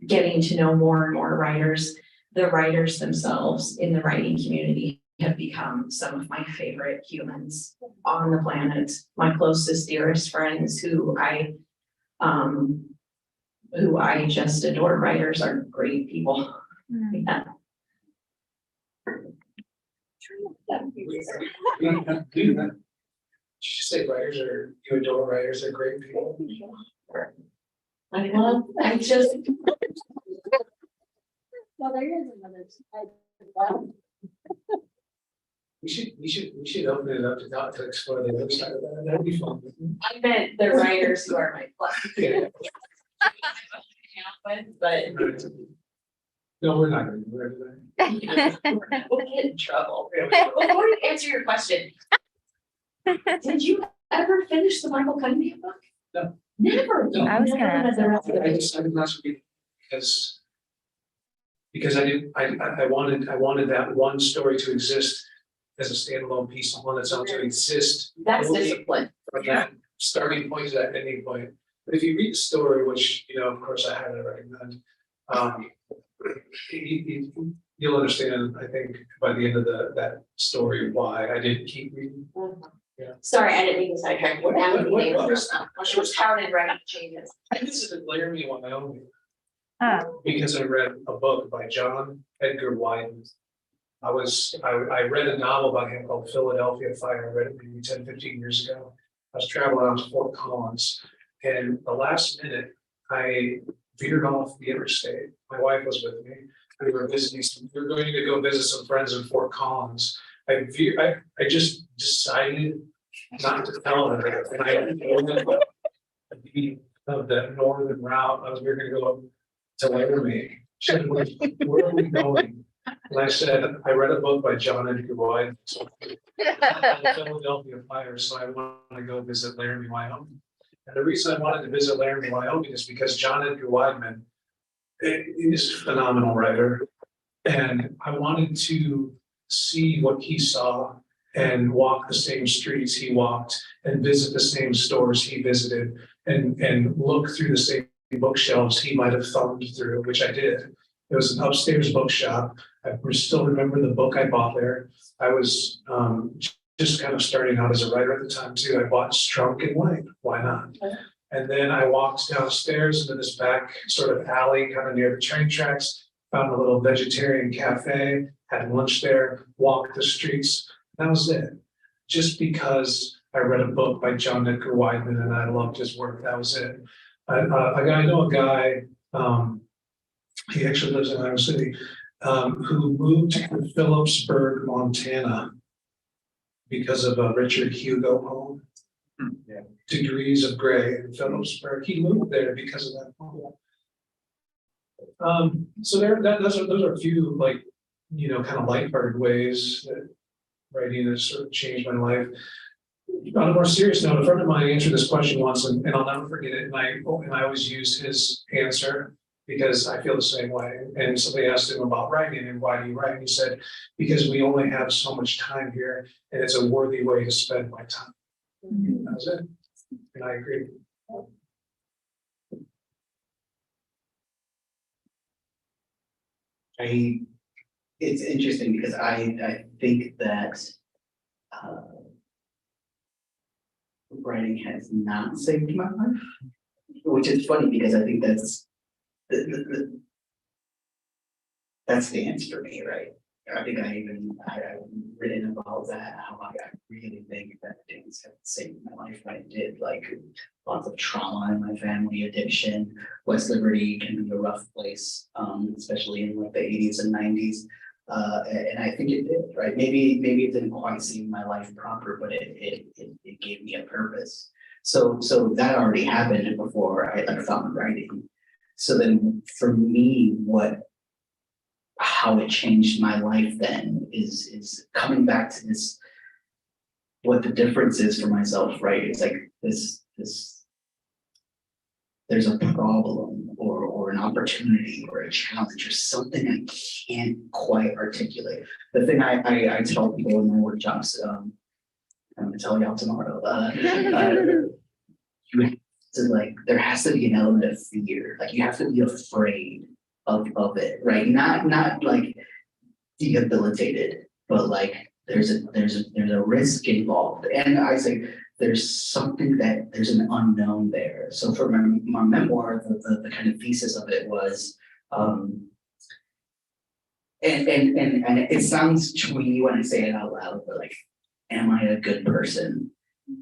getting to know more and more writers, the writers themselves in the writing community have become some of my favorite humans on the planet. My closest, dearest friends who I just adore. Writers are great people. Yeah.
Did you just say you adore writers are great people?
I just.
Well, there is another.
We should open it up to explore the other side of that. That'd be fun.
I meant the writers who are my plus.
Yeah.
But
No, we're not going to do everything.
we'll get in trouble. Before you answer your question, did you ever finish the Michael Cunningham book?
No.
Never.
No.
I was gonna
Never read the rest of
I
it.
decided not to read because I wanted that one story to exist as a standalone piece on its own to exist.
That's
only
discipline.
From that starting point to that ending point. But if you read the story, which, you know, of course I highly recommend, you'll understand, I think, by the end of that story, why I didn't keep reading.
Sorry, I didn't mean to sidetrack. What happened to
What-
you?
what-
She was counted right changes.
I visited Laramie, Wyoming,
Oh,
because I read a book by John Edgar Wyden. I read a novel by him called Philadelphia Fire. I read it maybe 10, 15 years ago. I was traveling out to Fort Collins, and the last minute, I veered off the interstate. My wife was with me. We were going to go visit some friends in Fort Collins. I just decided not to tell her, and I told them of that northern route. We were gonna go up to Laramie. She said, where are we going? And I said, I read a book by John Edgar Wyden. Philadelphia Fire, so I want to go visit Laramie, Wyoming. And the reason I wanted to visit Laramie, Wyoming is because John Edgar Wyden is a phenomenal writer. And I wanted to see what he saw and walk the same streets he walked and visit the same stores he visited and look through the same bookshelves he might have thumbed through, which I did. It was an upstairs bookshop. I still remember the book I bought there. I was just kind of starting out as a writer at the time too. I bought Strunk and White. Why not? And then I walked downstairs into this back sort of alley, kind of near the train tracks, found a little vegetarian cafe, had lunch there, walked the streets. That was it. Just because I read a book by John Edgar Wyden and I loved his work, that was it. I know a guy, he actually lives in Iowa City, who moved to Phillipsburg, Montana because of a Richard Hugo poem.
Yeah.
Degrees of Gray in Phillipsburg. He moved there because of that poem. So those are a few, like, kind of lighthearted ways that writing has sort of changed my life. On a more serious note, a friend of mine answered this question once, and I'll never forget it. And I always use his answer because I feel the same way. And somebody asked him about writing and why do you write? And he said, because we only have so much time here, and it's a worthy way to spend my time. That was it. And I agree.
It's interesting because I think that writing has not saved my life, which is funny because I think that's that's the answer for me, right? I think I've written about that, how I really think that things have saved my life. I did like lots of trauma in my family, addiction. West Liberty can be a rough place, especially in like the 80s and 90s. And I think it did, right? Maybe it didn't quite save my life proper, but it gave me a purpose. So that already happened before I like found writing. So then for me, how it changed my life then is coming back to this, what the difference is for myself, right? It's like this there's a problem or an opportunity or a challenge or something I can't quite articulate. The thing I tell people in my workshops, I'm gonna tell y'all tomorrow, you have to like, there has to be an element of fear. Like you have to be afraid of it, right? Not like debilitated, but like there's a risk involved. And I say there's there's an unknown there. So for my memoir, the kind of thesis of it was, and it sounds twee when I say it out loud, but like, am I a good person?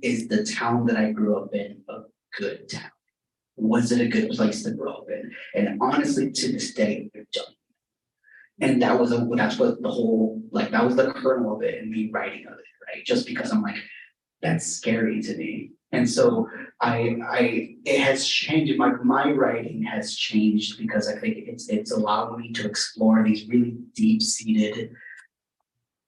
Is the town that I grew up in a good town? Was it a good place to grow up in? And honestly, to this day, I don't. And that's what the whole, like, that was the kernel of it and me writing of it, right? Just because I'm like, that's scary to me. And so it has changed, my writing has changed because I think it's allowed me to explore these really deep-seated,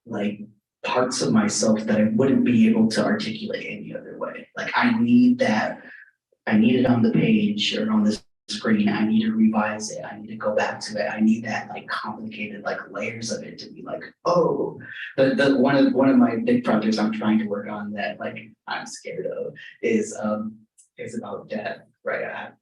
like, parts of myself that I wouldn't be able to articulate any other way. Like, I need it on the page or on the screen. I need to revise it. I need to go back to it. I need that like complicated like layers of it to be like, oh, the one of my big projects I'm trying to work on that like I'm scared of is about death, right? I have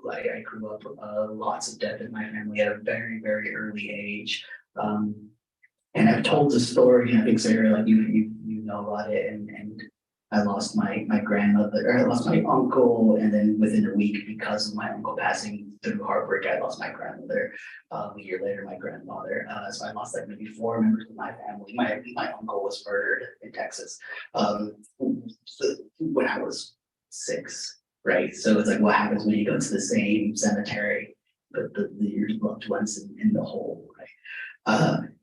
I grew up lots of death in my family at a very, very early age. And I've told the story, I think Sarah, like you know about it, and I lost my grandmother, or I lost my uncle, and then within a week, because of my uncle passing through heartbreak, I lost my grandmother. A year later, my grandfather. So I lost like maybe 4 members of my family. My uncle was murdered in Texas when I was 6, right? So it's like, what happens when you go to the same cemetery, but your loved ones in the hole, right?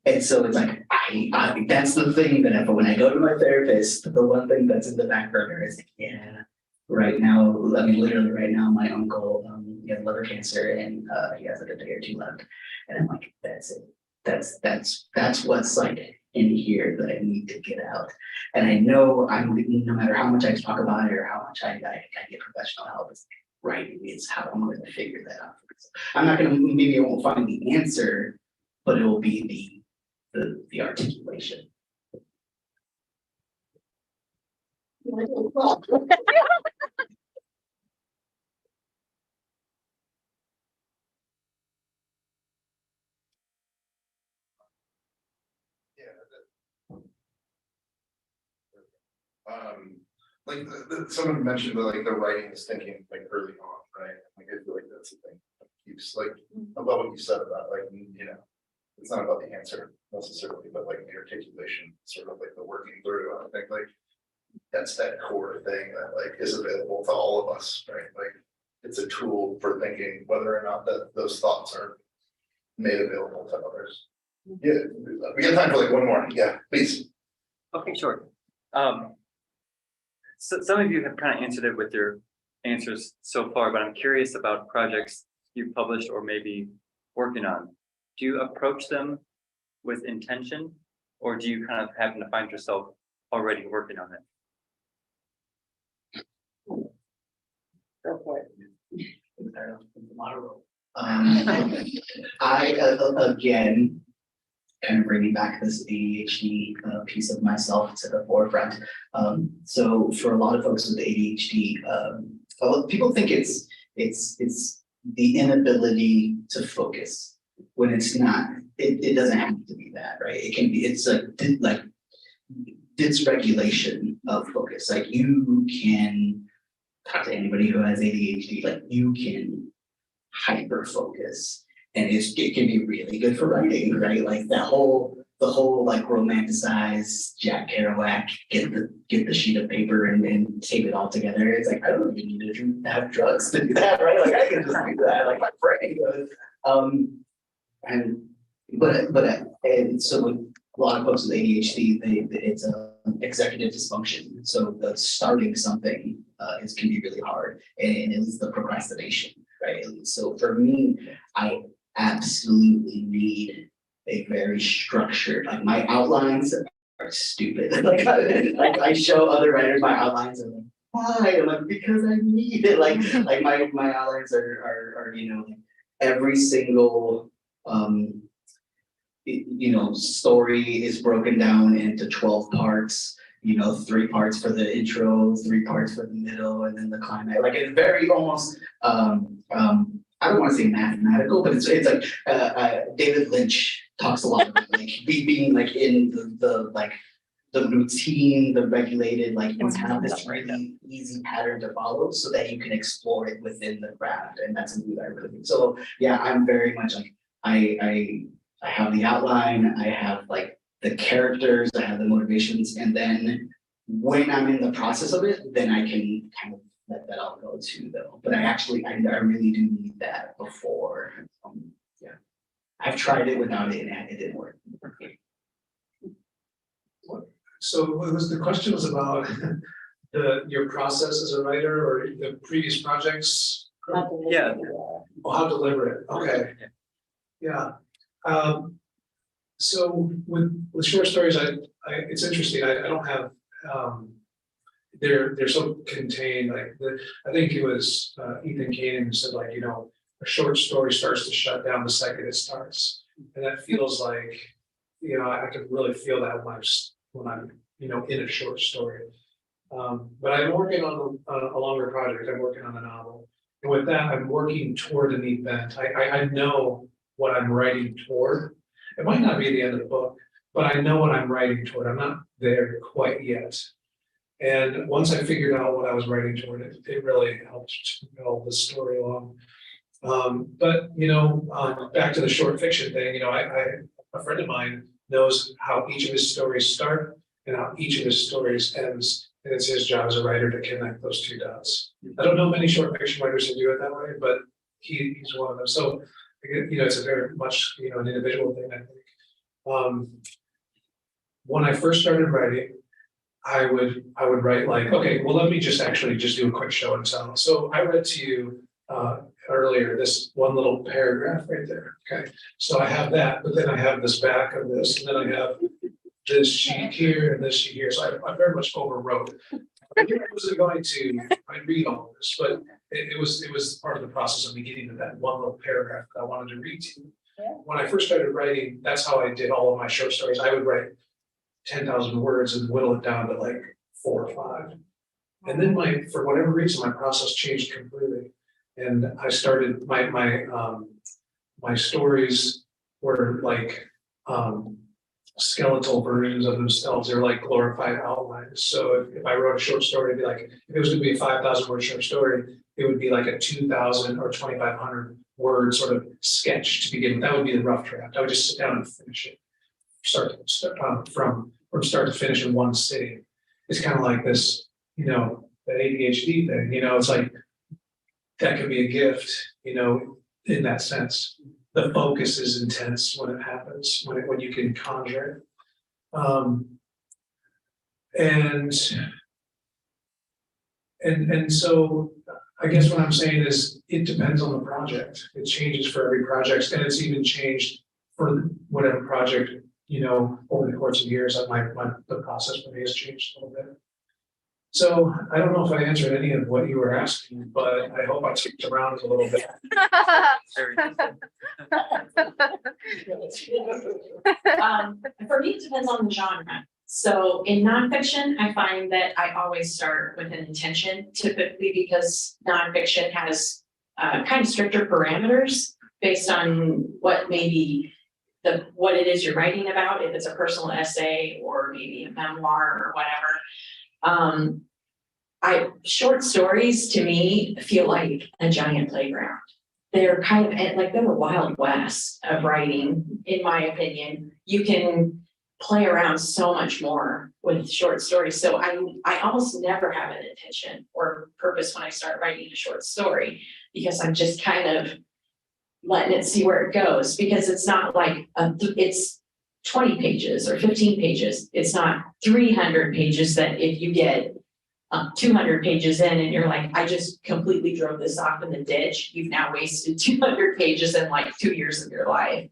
And so it's like, I that's the thing that when I go to my therapist, the one thing that's in the back burner is, yeah, right now, I mean, literally right now, my uncle, he has liver cancer and he has like a day or 2 left. And I'm like, that's it. That's what's like in here that I need to get out. And I know no matter how much I talk about it or how much I get professional help, it's writing is how I'm going to figure that out. I'm not gonna, maybe I won't find the answer, but it will be the articulation.
Like someone mentioned like the writing is thinking like early on, right? Like I feel like that's the thing that keeps like about what you said about like, you know, it's not about the answer necessarily, but like the articulation, sort of like the working through. I think like that's that core thing that like is available to all of us, right? Like it's a tool for thinking whether or not that those thoughts are made available to others. Yeah, we got time for like one more. Yeah, please.
Okay, sure. So some of you have kind of answered it with your answers so far, but I'm curious about projects you've published or maybe working on. Do you approach them with intention, or do you kind of happen to find yourself already working on it?
Go for it.
I again, kind of bringing back this ADHD piece of myself to the forefront. So for a lot of folks with ADHD, people think it's the inability to focus when it's not. It doesn't have to be that, right? It can be. It's like dysregulation of focus. Like you can talk to anybody who has ADHD. Like you can hyper focus. And it can be really good for writing, right? Like the whole like romanticized Jack Kerouac, get the sheet of paper and tape it all together. It's like, I don't even need to have drugs to do that, right? Like I can just do that, like my brain goes. And so with a lot of folks with ADHD, it's executive dysfunction. So the starting something can be really hard, and it's the procrastination, right? So for me, I absolutely need a very structured, like my outlines are stupid. Like I show other writers my outlines and I'm like, why? I'm like, because I need it. Like my outlines are you know, every single story is broken down into 12 parts, 3 parts for the intro, 3 parts for the middle, and then the climax. Like it's very almost I don't want to say mathematical, but it's like David Lynch talks a lot about like being like in the routine, the regulated, like you have this really easy pattern to follow so that you can explore it within the craft. And that's something that I really do. So yeah, I'm very much like I have the outline, I have like the characters, I have the motivations, and then when I'm in the process of it, then I can kind of let that all go too, though. But I really do need that before. Yeah, I've tried it without it and it didn't work.
So the question was about your process as a writer or the previous projects?
Yeah.
Oh, how deliberate, okay. Yeah. So with short stories, it's interesting, I don't have, they're so contained, like I think it was Ethan Kane who said, like, a short story starts to shut down the second it starts. And that feels like, I can really feel that when I'm in a short story. But I'm working on a longer project, I'm working on a novel. And with that, I'm working toward an event. I know what I'm writing toward. It might not be the end of the book, but I know what I'm writing toward. I'm not there quite yet. And once I figured out what I was writing toward, it really helped to propel the story along. But back to the short fiction thing, a friend of mine knows how each of his stories start and how each of his stories ends. And it's his job as a writer to connect those two dots. I don't know many short fiction writers who do it that way, but he's one of them. So, it's a very much, an individual thing, I think. When I first started writing, I would write like, okay, well, let me just do a quick show and tell. So I read to you earlier, this one little paragraph right there, okay? So I have that, but then I have this back of this, and then I have this sheet here and this sheet here, so I very much overwrote. I wasn't going to read all of this, but it was part of the process of me getting to that one little paragraph that I wanted to read to you.
Yeah.
When I first started writing, that's how I did all of my short stories. I would write 10,000 words and whittle it down to like 4 or 5. And then for whatever reason, my process changed completely. And I started my stories were like skeletal versions of themselves. They're like glorified outlines. So if I wrote a short story, it'd be like, if it was gonna be a 5,000 word short story, it would be like a 2,000 or 2,500 word sort of sketch to begin with. That would be the rough draft. I would just sit down and finish it. From start to finish in one sitting. It's kind of like this, the ADHD thing, it's like, that could be a gift, in that sense. The focus is intense when it happens, when you can conjure it. And so I guess what I'm saying is it depends on the project. It changes for every project, and it's even changed for whatever project, over the course of years. The process for me has changed a little bit. So I don't know if I answered any of what you were asking, but I hope I kicked around a little bit.
Very
For me, it depends on the genre. So in nonfiction, I find that I always start with an intention, typically because nonfiction has kind of stricter parameters based on what maybe what it is you're writing about, if it's a personal essay or maybe a memoir or whatever. Short stories to me feel like a giant playground. They're kind of like they're the Wild West of writing, in my opinion. You can play around so much more with short stories. So I almost never have an intention or purpose when I start writing a short story, because I'm just kind of letting it see where it goes, because it's not like it's 20 pages or 15 pages. It's not 300 pages that if you get 200 pages in and you're like, I just completely drove this off in the ditch, you've now wasted 200 pages in like 2 years of your life.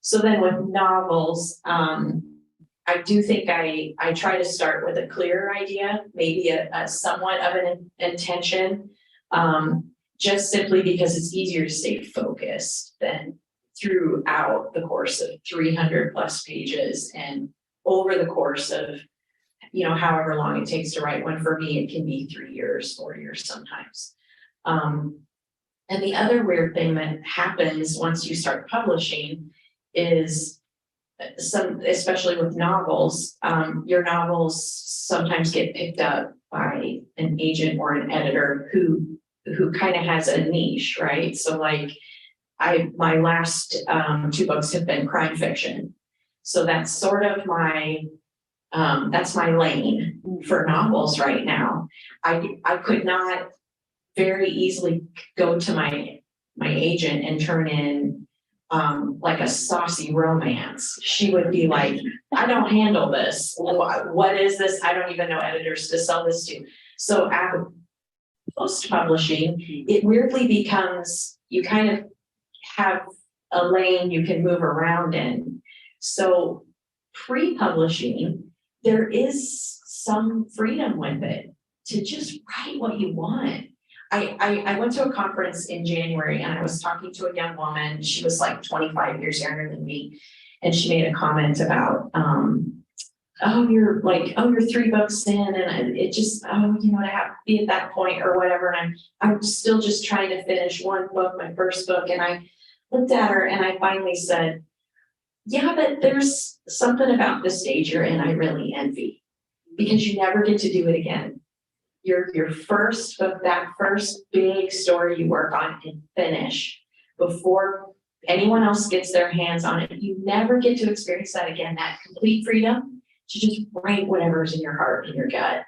So then with novels, I do think I try to start with a clearer idea, maybe a somewhat of an intention, just simply because it's easier to stay focused than throughout the course of 300 plus pages and over the course of, however long it takes to write one. For me, it can be 3 years, 4 years sometimes. And the other weird thing that happens once you start publishing is especially with novels, your novels sometimes get picked up by an agent or an editor who kind of has a niche, right? So like my last 2 books have been crime fiction. So that's sort of that's my lane for novels right now. I could not very easily go to my agent and turn in like a saucy romance. She would be like, I don't handle this. What is this? I don't even know editors to sell this to. So post-publishing, it weirdly becomes, you kind of have a lane you can move around in. So pre-publishing, there is some freedom with it to just write what you want. I went to a conference in January and I was talking to a young woman. She was like 25 years younger than me. And she made a comment about, you're 3 books in, and it just, I have to be at that point or whatever. And I'm still just trying to finish one book, my first book. And I looked at her and I finally said, Yeah, but there's something about the stage you're in I really envy, because you never get to do it again. Your first book, that first big story you work on and finish before anyone else gets their hands on it, you never get to experience that again, that complete freedom to just write whatever's in your heart and your gut.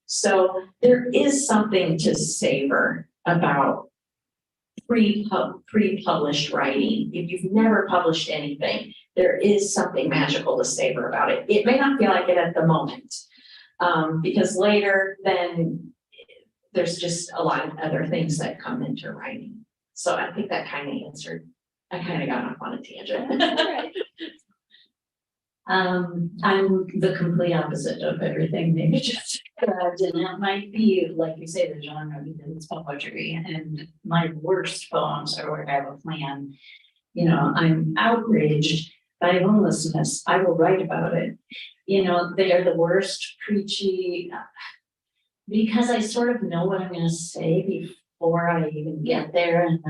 So there is something to savor about pre-published writing. If you've never published anything, there is something magical to savor about it. It may not feel like it at the moment, because later then there's just a lot of other things that come into writing. So I think that kind of answered, I kind of got off on a tangent.
I'm the complete opposite of everything maybe just described, and that might be, like you say, the genre because it's poetry, and my worst poems are where I have a plan. You know, I'm outraged by homelessness. I will write about it. You know, they are the worst preachy because I sort of know what I'm going to say before I even get there, and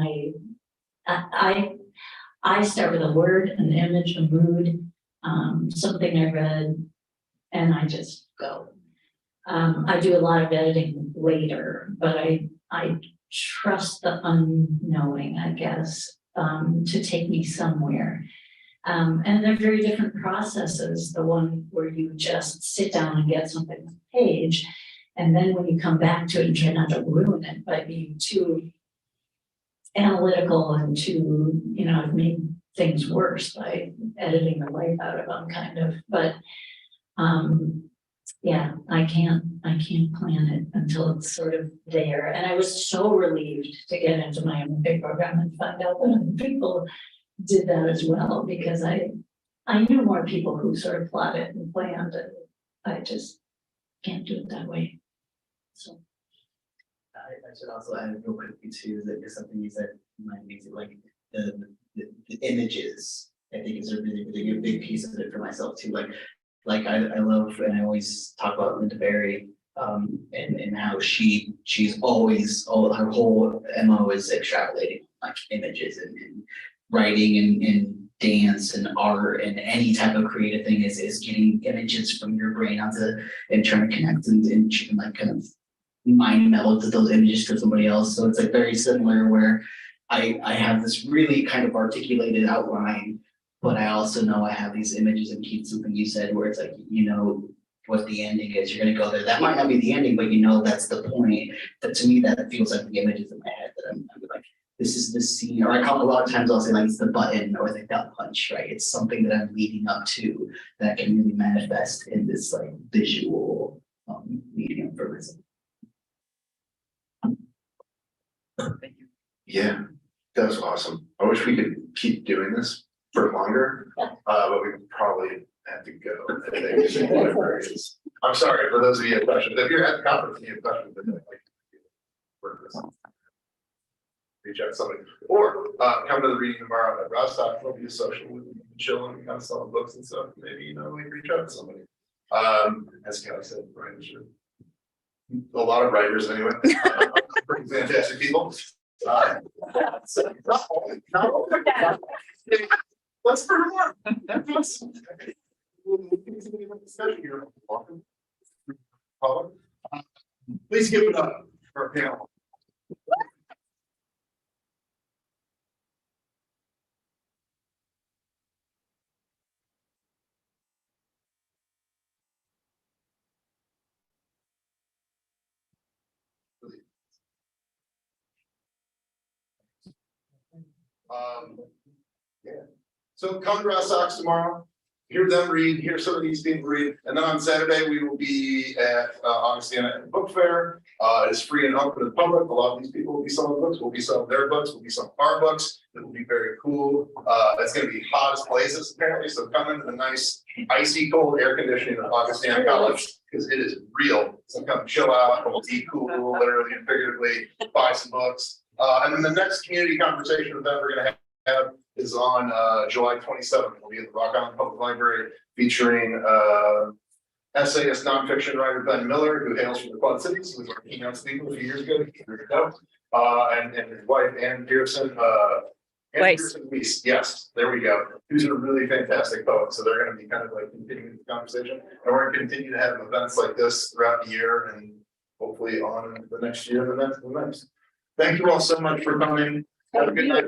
I start with a word, an image, a mood, something I read, and I just go. I do a lot of editing later, but I trust the unknowing, I guess, to take me somewhere. And they're very different processes. The one where you just sit down and get something on the page, and then when you come back to it and try not to ruin it by being too analytical and too, you know, I've made things worse by editing the life out of them kind of, but yeah, I can't plan it until it's sort of there. And I was so relieved to get into my MFA program and find out that other people did that as well, because I knew more people who sort of plotted and planned, and I just can't do it that way. So
I should also add real quickly too, that is something you said reminded me of, like the images, I think is a really big piece of it for myself too. Like I love, and I always talk about Linda Berry, and how she's always, her whole MO is extrapolating like images and writing and dance and art and any type of creative thing is getting images from your brain onto and trying to connect and like kind of mind meld to those images to somebody else. So it's like very similar where I have this really kind of articulated outline, but I also know I have these images, and Keith, something you said where it's like, you know what the ending is, you're gonna go there. That might not be the ending, but you know that's the point. But to me, that feels like the images in my head that I'm like, this is the scene, or I call it a lot of times I'll say like it's the button or the gut punch, right? It's something that I'm leading up to that can really manifest in this like visual medium for myself.
Thank you.
Yeah, that was awesome. I wish we could keep doing this for longer, but we probably have to go. I'm sorry for those of you who have questions. If you're at the conference and you have questions, then like work this. Reach out to somebody, or come to the reading tomorrow at Rostock. There'll be a social with you, chill and kind of selling books and stuff. Maybe we reach out to somebody. As Kelly said, writers are a lot of writers anyway. Pretty fantastic people. Let's put more. Please give it up for our panel. Yeah. So come to Ross Sox tomorrow, hear them read, hear some of these people read, and then on Saturday we will be at Augustana Book Fair. It's free and open to the public. A lot of these people will be selling books. We'll be selling their books. We'll be selling our books. It will be very cool. It's going to be hot as blazes apparently. So come into the nice, icy cold air conditioning of Augustana College because it is real. So come chill out, be cool, literally and figuratively, buy some books. And then the next community conversation event we're going to have is on July 27th. We'll be at the Rock Island Public Library featuring essayist nonfiction writer Ben Miller, who hails from the Quad Cities, who was our keynote speaker a few years ago, and his wife Ann Pearson, Weiss. Yes, there we go. These are really fantastic poets, so they're gonna be kind of like continuing the conversation. And we're gonna continue to have events like this throughout the year and hopefully on the next year and the next. Thank you all so much for coming. Have a good night.